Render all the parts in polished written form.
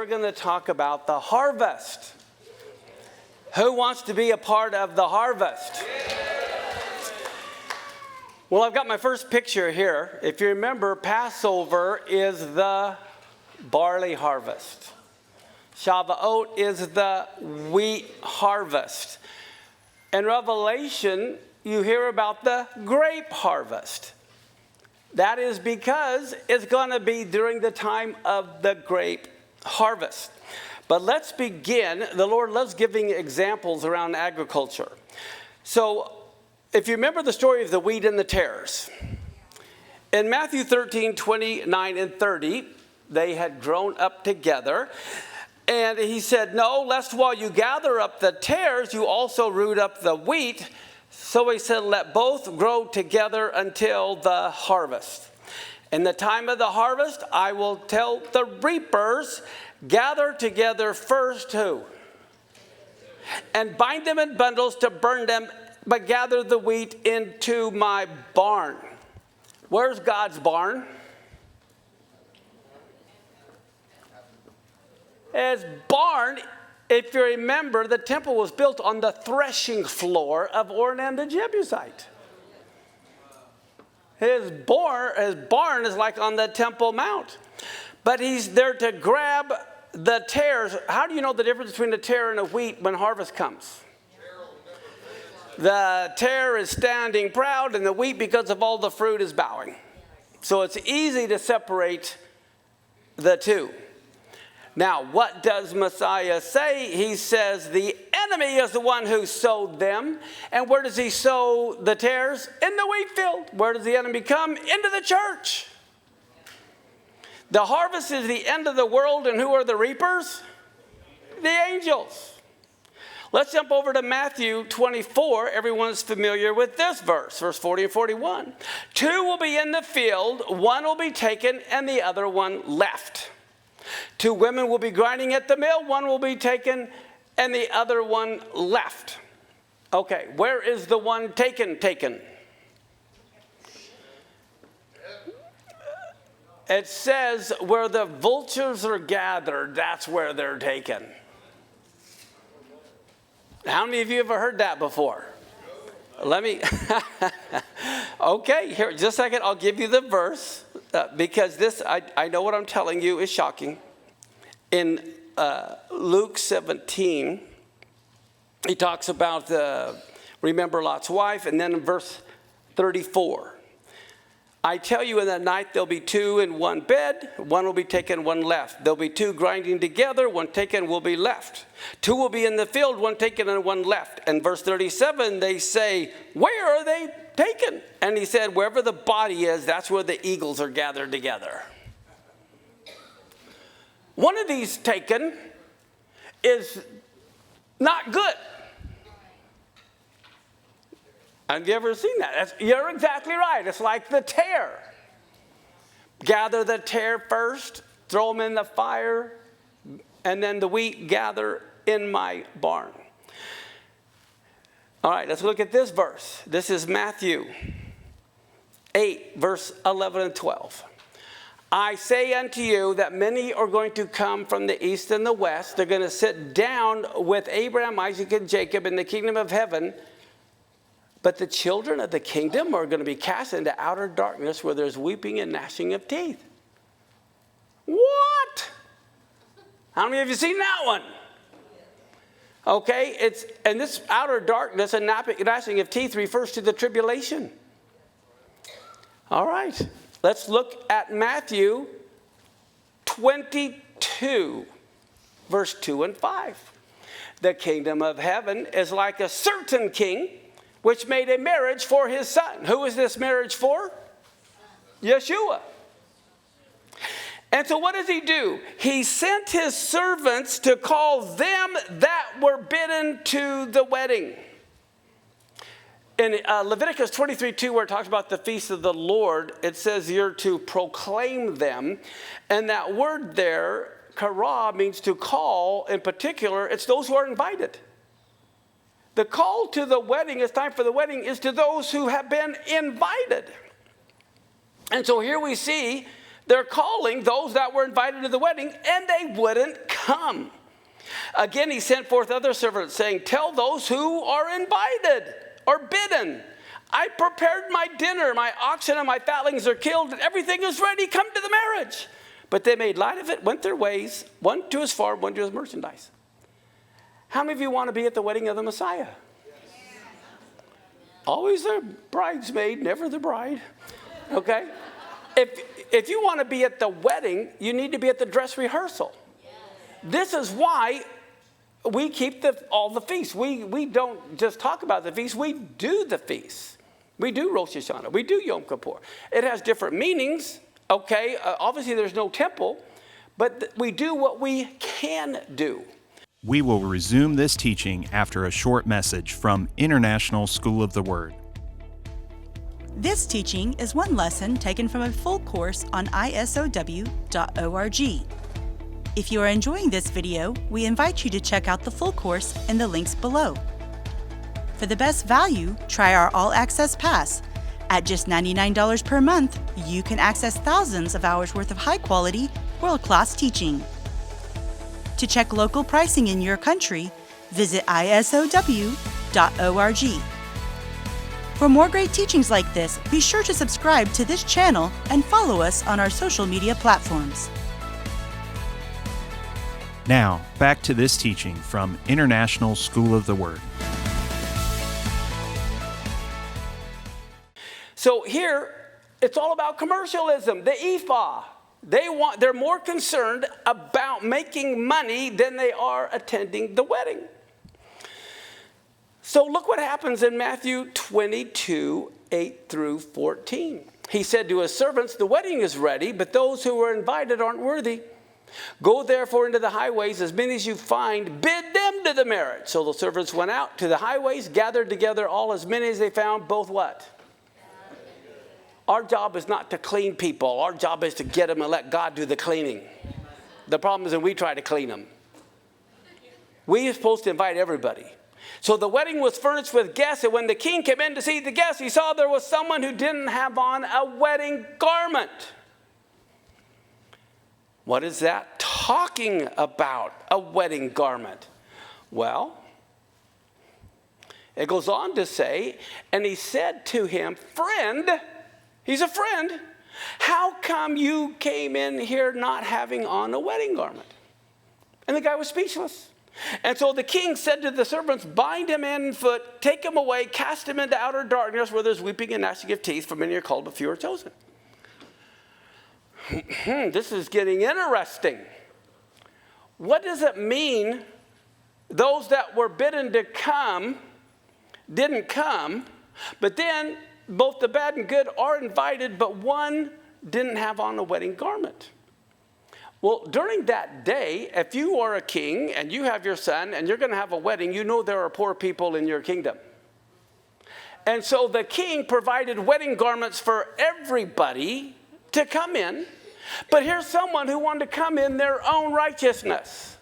we're going to talk about the harvest. Who wants to be a part of the harvest? Well, I've got my first picture here. If you remember, Passover is the barley harvest. Shavuot is the wheat harvest. In Revelation, you hear about the grape harvest. That is because it's going to be during the time of the grape harvest. But let's begin. The Lord loves giving examples around agriculture. So, if you remember the story of the wheat and the tares, in Matthew 13, 29 and 30, they had grown up together. And he said, no, lest while you gather up the tares, you also root up the wheat. So he said, let both grow together until the harvest. In the time of the harvest, I will tell the reapers, gather together first who? And bind them in bundles to burn them, but gather the wheat into my barn. Where's God's barn? His barn, if you remember, the temple was built on the threshing floor of Ornan the Jebusite. His barn is like on the Temple Mount. But he's there to grab the tares. How do you know the difference between a tare and a wheat when harvest comes? The tare is standing proud, and the wheat, because of all the fruit, is bowing. So it's easy to separate the two. Now, what does Messiah say? He says the enemy is the one who sowed them. And where does he sow the tares? In the wheat field. Where does the enemy come? Into the church. The harvest is the end of the world, and who are the reapers? The angels. Let's jump over to Matthew 24. Everyone's familiar with this verse 40 and 41. 2 will be in the field, 1 will be taken, and the other one left. 2 women will be grinding at the mill, 1 will be taken, and the other one left. Okay, where is the one taken? It says where the vultures are gathered, that's where they're taken. How many of you have ever heard that before? Let me, okay, here, just a second, I'll give you the verse, because this, I know what I'm telling you is shocking. In Luke 17, he talks about, remember Lot's wife, and then in verse 34, I tell you in that night there'll be 2 in one bed, 1 will be taken, 1 left. There'll be 2 grinding together, 1 taken will be left. 2 will be in the field, 1 taken and 1 left. And verse 37, they say, where are they taken? And he said, wherever the body is, that's where the eagles are gathered together. One of these taken is not good. Have you ever seen that? You're exactly right. It's like the tare. Gather the tare first, throw them in the fire, and then the wheat gather in my barn. All right, let's look at this verse. This is Matthew 8, verse 11 and 12. I say unto you that many are going to come from the east and the west. They're going to sit down with Abraham, Isaac, and Jacob in the kingdom of heaven. But the children of the kingdom are going to be cast into outer darkness where there's weeping and gnashing of teeth. What? How many of you seen that one? Okay, and this outer darkness and gnashing of teeth refers to the tribulation. All right, let's look at Matthew 22, verse 2 and 5. The kingdom of heaven is like a certain king which made a marriage for his son. Who is this marriage for? Yeshua. And so what does he do? He sent his servants to call them that were bidden to the wedding. In Leviticus 23:2, where it talks about the feast of the Lord, it says you're to proclaim them. And that word there, kara, means to call. In particular, it's those who are invited. The call to the wedding, it's time for the wedding, is to those who have been invited. And so here we see they're calling those that were invited to the wedding, and they wouldn't come. come. Again, he sent forth other servants, saying, tell those who are invited or bidden, I prepared my dinner, my oxen and my fatlings are killed, and everything is ready, come to the marriage. But they made light of it, went their ways, one to his farm, one to his merchandise. How many of you want to be at the wedding of the Messiah? Always the bridesmaid, never the bride. Okay? If you want to be at the wedding, you need to be at the dress rehearsal. This is why we keep all the feasts. We don't just talk about the feast, we do the feast. We do Rosh Hashanah. We do Yom Kippur. It has different meanings, okay? Obviously, there's no temple, but we do what we can do. We will resume this teaching after a short message from International School of the Word. This teaching is one lesson taken from a full course on ISOW.org. If you are enjoying this video, we invite you to check out the full course in the links below. For the best value, try our All Access Pass. At just $99 per month, you can access thousands of hours worth of high-quality, world-class teaching. To check local pricing in your country, visit ISOW.org. For more great teachings like this, be sure to subscribe to this channel and follow us on our social media platforms. Now, back to this teaching from International School of the Word. So here, it's all about commercialism, the ephah. They're more concerned about making money than they are attending the wedding. So look what happens in Matthew 22, 8 through 14. He said to his servants, the wedding is ready, but those who were invited aren't worthy. Go therefore into the highways, as many as you find, bid them to the marriage. So the servants went out to the highways, gathered together all as many as they found, both what? Our job is not to clean people. Our job is to get them and let God do the cleaning. The problem is that we try to clean them. We are supposed to invite everybody. So the wedding was furnished with guests, and when the king came in to see the guests, he saw there was someone who didn't have on a wedding garment. What is that talking about, a wedding garment? Well, it goes on to say, and he said to him, friend, he's a friend, how come you came in here not having on a wedding garment? And the guy was speechless. And so the king said to the servants, bind him hand and foot, take him away, cast him into outer darkness where there's weeping and gnashing of teeth, for many are called, but few are chosen. This is getting interesting. What does it mean those that were bidden to come didn't come, but then both the bad and good are invited, but one didn't have on a wedding garment? Well, during that day, if you are a king and you have your son and you're going to have a wedding, you know there are poor people in your kingdom. And so the king provided wedding garments for everybody to come in. But here's someone who wanted to come in their own righteousness.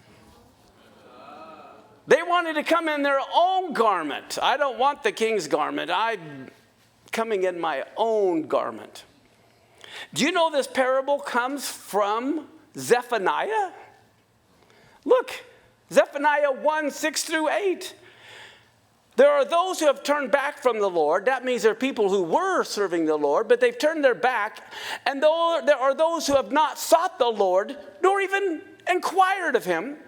They wanted to come in their own garment. I don't want the king's garment. I'm coming in my own garment. Do you know this parable comes from Zephaniah? Look, Zephaniah 1, 6 through 8. There are those who have turned back from the Lord. That means there are people who were serving the Lord, but they've turned their back. And there are those who have not sought the Lord, nor even inquired of him.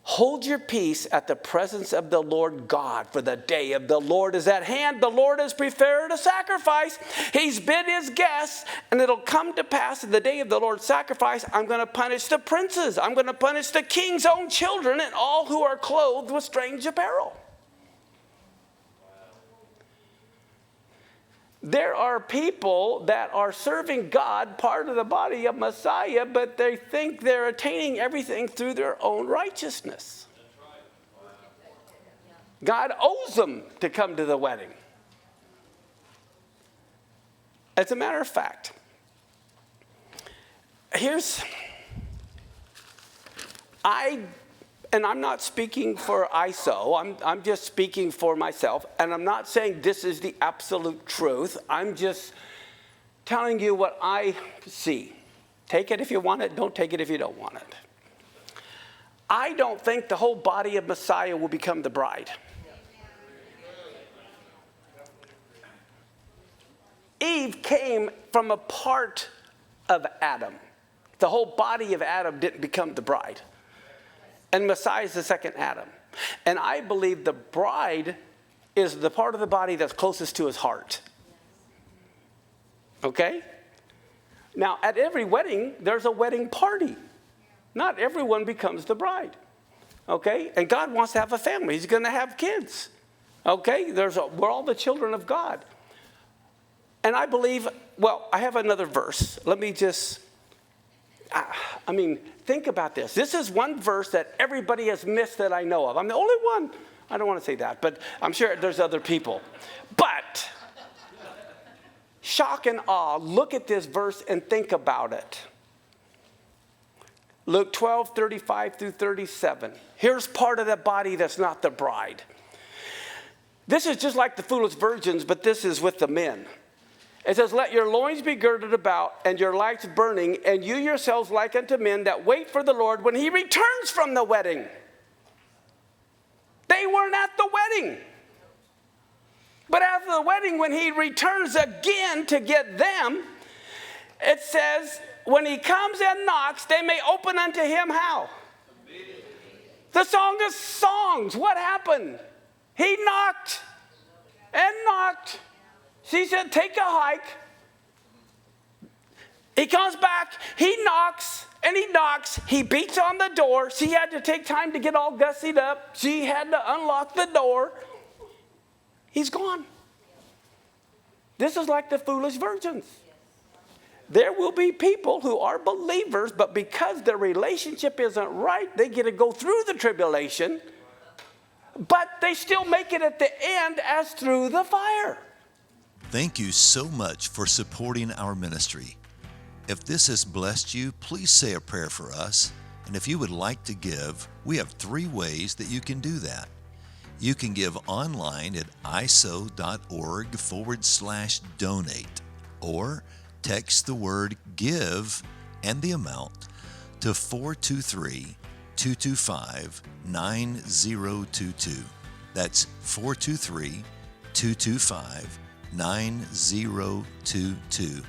Hold your peace at the presence of the Lord God, for the day of the Lord is at hand. The Lord has prepared a sacrifice. He's bid his guests, and it'll come to pass in the day of the Lord's sacrifice, I'm going to punish the princes. I'm going to punish the king's own children and all who are clothed with strange apparel. There are people that are serving God, part of the body of Messiah, but they think they're attaining everything through their own righteousness. God owes them to come to the wedding. As a matter of fact, and I'm not speaking for ISOW, I'm just speaking for myself, and I'm not saying this is the absolute truth. I'm just telling you what I see. Take it if you want it, don't take it if you don't want it. I don't think the whole body of Messiah will become the bride. Eve came from a part of Adam. The whole body of Adam didn't become the bride. And Messiah is the second Adam. And I believe the bride is the part of the body that's closest to his heart. Okay? Now, at every wedding, there's a wedding party. Not everyone becomes the bride. Okay? And God wants to have a family. He's going to have kids. Okay? We're all the children of God. And I believe, well, I have another verse. Let me just, think about this. This is one verse that everybody has missed that I know of. I'm the only one. I don't want to say that, but I'm sure there's other people. But, shock and awe, look at this verse and think about it. Luke 12, 35 through 37. Here's part of the body that's not the bride. This is just like the foolish virgins, but this is with the men. It says, let your loins be girded about and your lights burning, and you yourselves like unto men that wait for the Lord when he returns from the wedding. They weren't at the wedding. But after the wedding, when he returns again to get them, it says, when he comes and knocks, they may open unto him how? The Song of Songs. What happened? He knocked and knocked. She said, take a hike. He comes back, he knocks, and he knocks. He beats on the door. She had to take time to get all gussied up. She had to unlock the door. He's gone. This is like the foolish virgins. There will be people who are believers, but because their relationship isn't right, they get to go through the tribulation, but they still make it at the end as through the fire. Thank you so much for supporting our ministry. If this has blessed you, please say a prayer for us. And if you would like to give, we have 3 ways that you can do that. You can give online at isow.org/donate, or text the word give and the amount to 423-225-9022. That's 423-225-9022.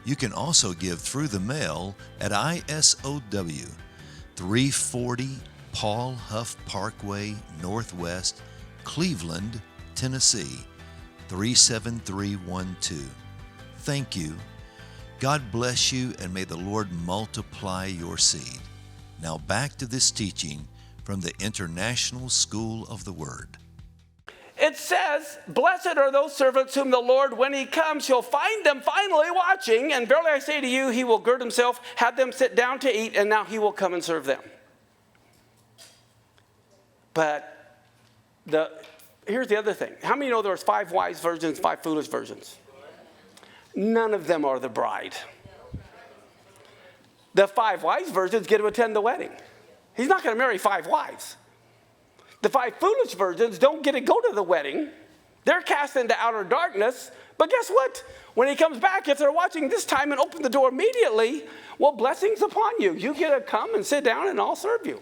You can also give through the mail at ISOW, 340 Paul Huff Parkway, Northwest, Cleveland, Tennessee, 37312. Thank you. God bless you, and may the Lord multiply your seed. Now back to this teaching from the International School of the Word. It says, blessed are those servants whom the Lord, when he comes, shall find them finally watching. And verily I say to you, he will gird himself, have them sit down to eat, and now he will come and serve them. But here's the other thing. How many know there was 5 wise virgins, 5 foolish virgins? None of them are the bride. The 5 wise virgins get to attend the wedding. He's not going to marry 5 wives. The 5 foolish virgins don't get to go to the wedding. They're cast into outer darkness. But guess what? When he comes back, if they're watching this time and open the door immediately, well, blessings upon you. You get to come and sit down and I'll serve you.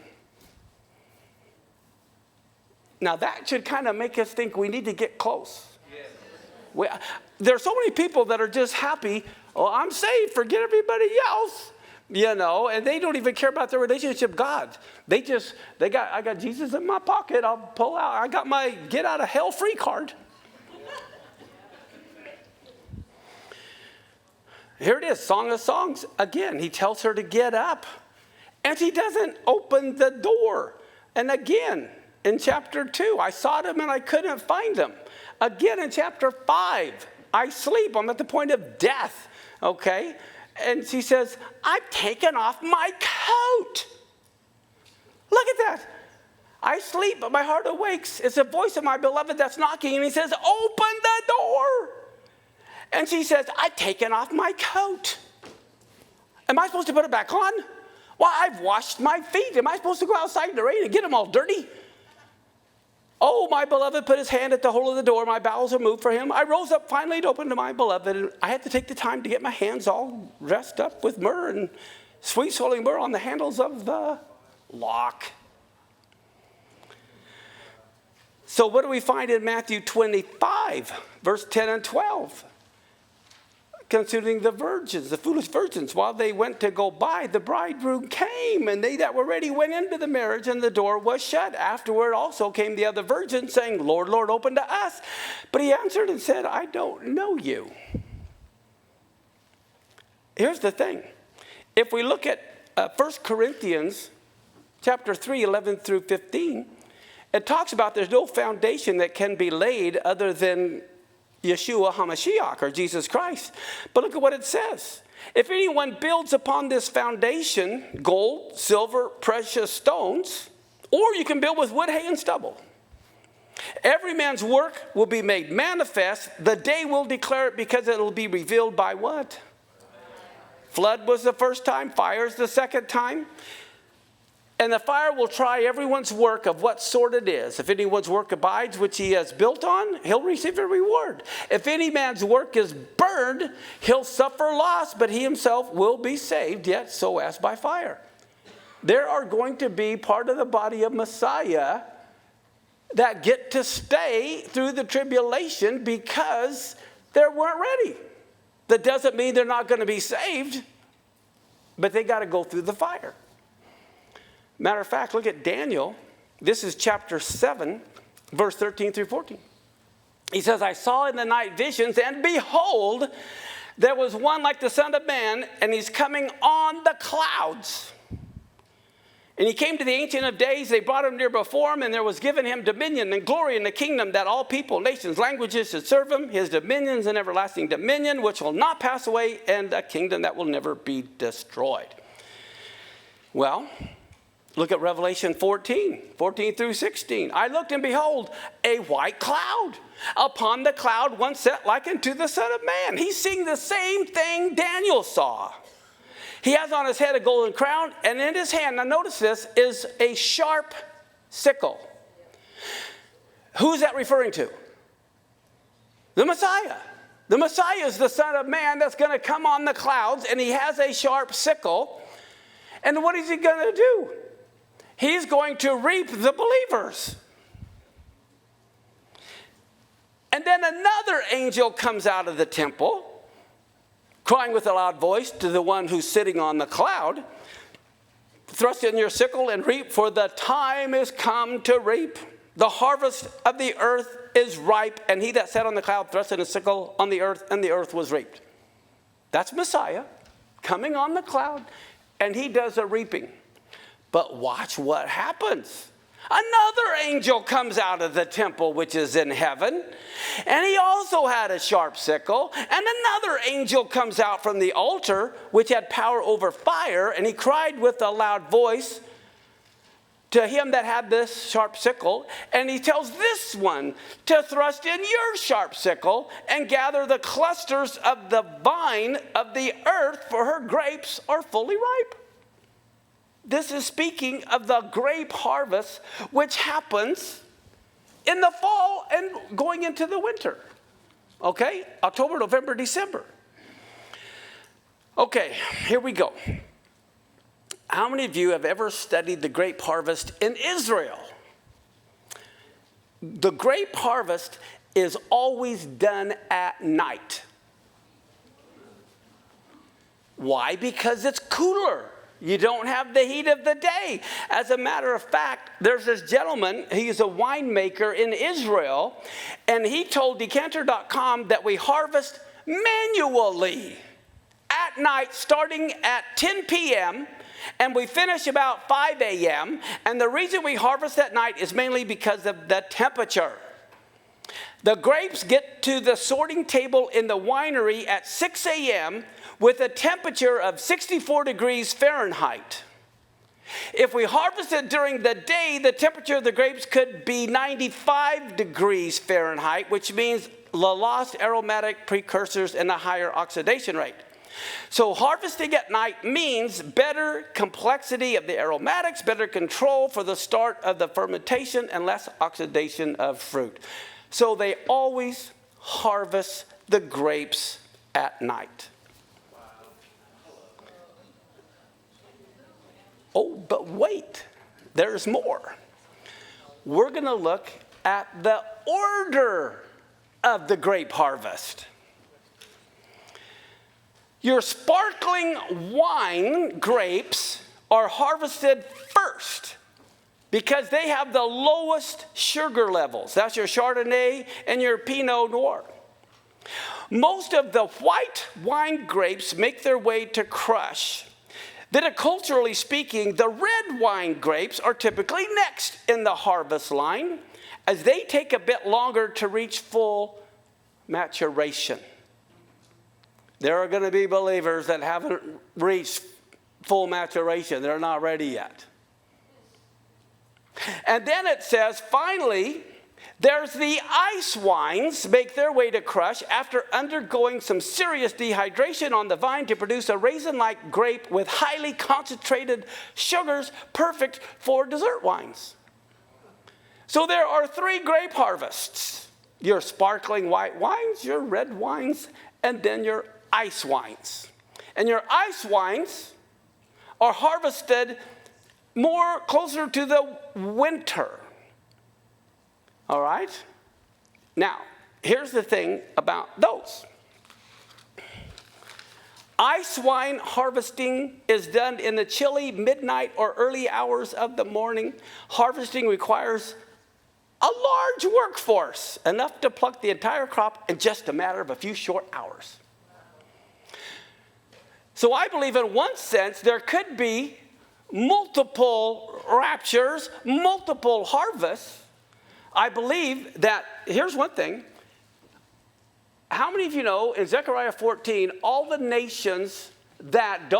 Now that should kind of make us think we need to get close. There are so many people that are just happy. Oh, I'm saved. Forget everybody else. And they don't even care about their relationship with God. I got Jesus in my pocket. I'll pull out. I got my get out of hell free card. Here it is, Song of Songs. Again, he tells her to get up. And she doesn't open the door. And again, in chapter 2, I sought him and I couldn't find him. Again, in chapter 5, I sleep. I'm at the point of death. Okay? And she says, I've taken off my coat. Look at that. I sleep, but my heart awakes. It's the voice of my beloved that's knocking. And he says, open the door. And she says, I've taken off my coat. Am I supposed to put it back on? Well, I've washed my feet. Am I supposed to go outside in the rain and get them all dirty? Oh, my beloved put his hand at the hole of the door. My bowels are moved for him. I rose up finally to open to my beloved. And I had to take the time to get my hands all dressed up with myrrh and sweet-smelling myrrh on the handles of the lock. So what do we find in Matthew 25, verse 10 and 12? Concerning the virgins, the foolish virgins, while they went to go buy, the bridegroom came, and they that were ready went into the marriage, and the door was shut. Afterward also came the other virgins, saying, Lord, Lord, open to us. But he answered and said, I don't know you. Here's the thing. If we look at 1 Corinthians chapter 3, 11 through 15, it talks about there's no foundation that can be laid other than Yeshua HaMashiach, or Jesus Christ. But look at what it says. If anyone builds upon this foundation, gold, silver, precious stones, or you can build with wood, hay, and stubble. Every man's work will be made manifest. The day will declare it, because it will be revealed by what? Flood was the first time, fire is the second time. And the fire will try everyone's work of what sort it is. If anyone's work abides, which he has built on, he'll receive a reward. If any man's work is burned, he'll suffer loss, but he himself will be saved, yet so as by fire. There are going to be part of the body of Messiah that get to stay through the tribulation because they weren't ready. That doesn't mean they're not going to be saved, but they got to go through the fire. Matter of fact, look at Daniel. This is chapter 7, verse 13 through 14. He says, I saw in the night visions, and behold, there was one like the Son of Man, and he's coming on the clouds. And he came to the Ancient of Days. They brought him near before him, and there was given him dominion and glory and the kingdom, that all people, nations, languages should serve him. His dominion is an everlasting dominion, which will not pass away, and a kingdom that will never be destroyed. Well, look at Revelation 14 through 16. I looked, and behold, a white cloud. Upon the cloud one sat like unto the Son of Man. He's seeing the same thing Daniel saw. He has on his head a golden crown, and in his hand, now notice this, is a sharp sickle. Who's that referring to? The Messiah. The Messiah is the Son of Man that's going to come on the clouds, and he has a sharp sickle. And what is he going to do? He's going to reap the believers. And then another angel comes out of the temple, crying with a loud voice to the one who's sitting on the cloud, thrust in your sickle and reap, for the time is come to reap. The harvest of the earth is ripe, and he that sat on the cloud thrust in his sickle on the earth, and the earth was reaped. That's Messiah coming on the cloud, and he does a reaping. But watch what happens. Another angel comes out of the temple which is in heaven, and he also had a sharp sickle. And another angel comes out from the altar which had power over fire, and he cried with a loud voice to him that had this sharp sickle, and he tells this one to thrust in your sharp sickle and gather the clusters of the vine of the earth, for her grapes are fully ripe. This is speaking of the grape harvest, which happens in the fall and going into the winter. Okay? October, November, December. Okay, here we go. How many of you have ever studied the grape harvest in Israel? The grape harvest is always done at night. Why? Because it's cooler. You don't have the heat of the day. As a matter of fact, there's this gentleman, he's a winemaker in Israel, and he told Decanter.com that we harvest manually at night starting at 10 p.m., and we finish about 5 a.m., and the reason we harvest at night is mainly because of the temperature. The grapes get to the sorting table in the winery at 6 a.m., with a temperature of 64 degrees Fahrenheit. If we harvest it during the day, the temperature of the grapes could be 95 degrees Fahrenheit, which means the lost aromatic precursors and a higher oxidation rate. So harvesting at night means better complexity of the aromatics, better control for the start of the fermentation, and less oxidation of fruit. So they always harvest the grapes at night. Oh, but wait, there's more. We're going to look at the order of the grape harvest. Your sparkling wine grapes are harvested first because they have the lowest sugar levels. That's your Chardonnay and your Pinot Noir. Most of the white wine grapes make their way to crush. Viticulturally speaking, the red wine grapes are typically next in the harvest line, as they take a bit longer to reach full maturation. There are going to be believers that haven't reached full maturation. They're not ready yet. And then it says, finally, there's the ice wines make their way to crush after undergoing some serious dehydration on the vine to produce a raisin-like grape with highly concentrated sugars, perfect for dessert wines. So there are 3 grape harvests: your sparkling white wines, your red wines, and then your ice wines. And your ice wines are harvested more closer to the winter. All right? Now, here's the thing about those. Ice wine harvesting is done in the chilly midnight or early hours of the morning. Harvesting requires a large workforce, enough to pluck the entire crop in just a matter of a few short hours. So I believe in one sense there could be multiple raptures, multiple harvests. I believe that, here's one thing. How many of you know in Zechariah 14, all the nations that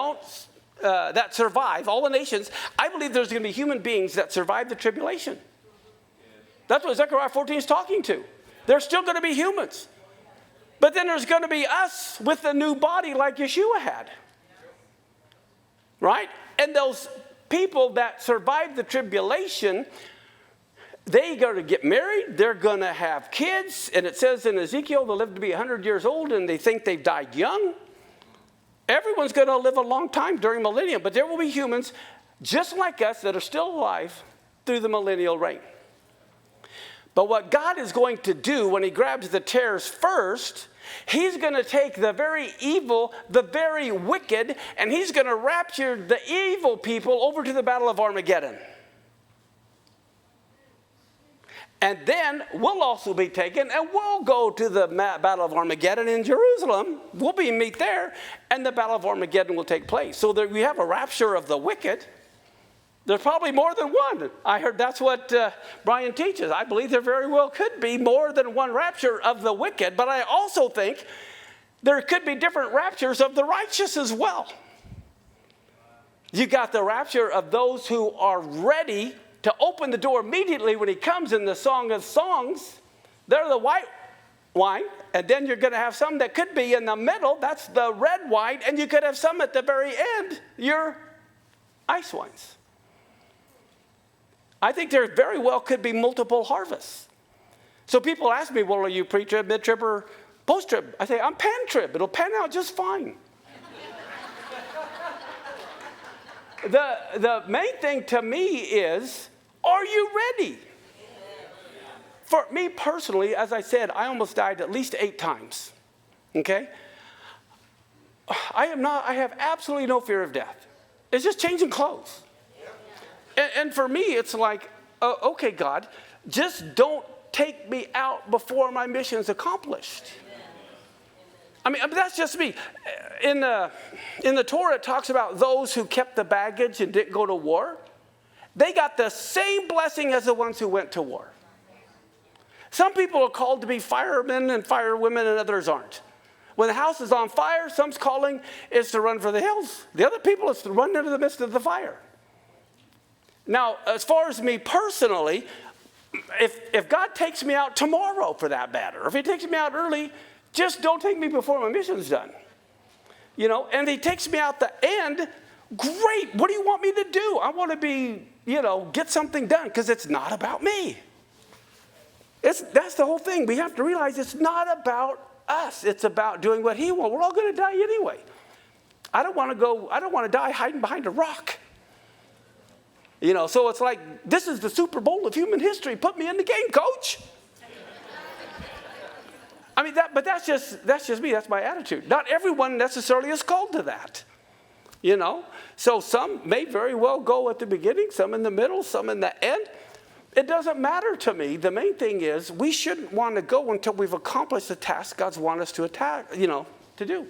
survive, all the nations, I believe there's going to be human beings that survive the tribulation. That's what Zechariah 14 is talking to. There's still going to be humans. But then there's going to be us with a new body like Yeshua had. Right? And those people that survive the tribulation, they go to get married, they're going to have kids, and it says in Ezekiel they'll live to be 100 years old and they think they've died young. Everyone's going to live a long time during millennium, but there will be humans just like us that are still alive through the millennial reign. But what God is going to do when he grabs the tares first, he's going to take the very evil, the very wicked, and he's going to rapture the evil people over to the Battle of Armageddon. And then we'll also be taken and we'll go to the Battle of Armageddon in Jerusalem. We'll meet there, and the Battle of Armageddon will take place. So we have a rapture of the wicked. There's probably more than one. I heard that's what Brian teaches. I believe there very well could be more than one rapture of the wicked, but I also think there could be different raptures of the righteous as well. You got the rapture of those who are ready to open the door immediately when he comes in the Song of Songs. They're the white wine, and then you're going to have some that could be in the middle. That's the red wine, and you could have some at the very end, your ice wines. I think there very well could be multiple harvests. So people ask me, well, are you pre-trib, mid-trib, or post-trib? I say, I'm pan-trib. It'll pan out just fine. The main thing to me is, are you ready? For me personally, as I said, I almost died at least 8 times. Okay? I have absolutely no fear of death. It's just changing clothes. And for me, it's like, okay, God, just don't take me out before my mission is accomplished. I mean, that's just me. In the Torah, it talks about those who kept the baggage and didn't go to war. They got the same blessing as the ones who went to war. Some people are called to be firemen and firewomen, and others aren't. When the house is on fire, some's calling is to run for the hills. The other people is to run into the midst of the fire. Now, as far as me personally, if God takes me out tomorrow for that matter, or if he takes me out early, just don't take me before my mission's done. You know, and if he takes me out the end, great. What do you want me to do? I want to be, get something done, because it's not about me. That's the whole thing. We have to realize it's not about us. It's about doing what he wants. We're all going to die anyway. I don't want to die hiding behind a rock. You know, so it's like, this is the Super Bowl of human history. Put me in the game, coach. I mean, but that's just me. That's my attitude. Not everyone necessarily is called to that. You know, so some may very well go at the beginning, some in the middle, some in the end. It doesn't matter to me. The main thing is we shouldn't want to go until we've accomplished the task God's want us to to do.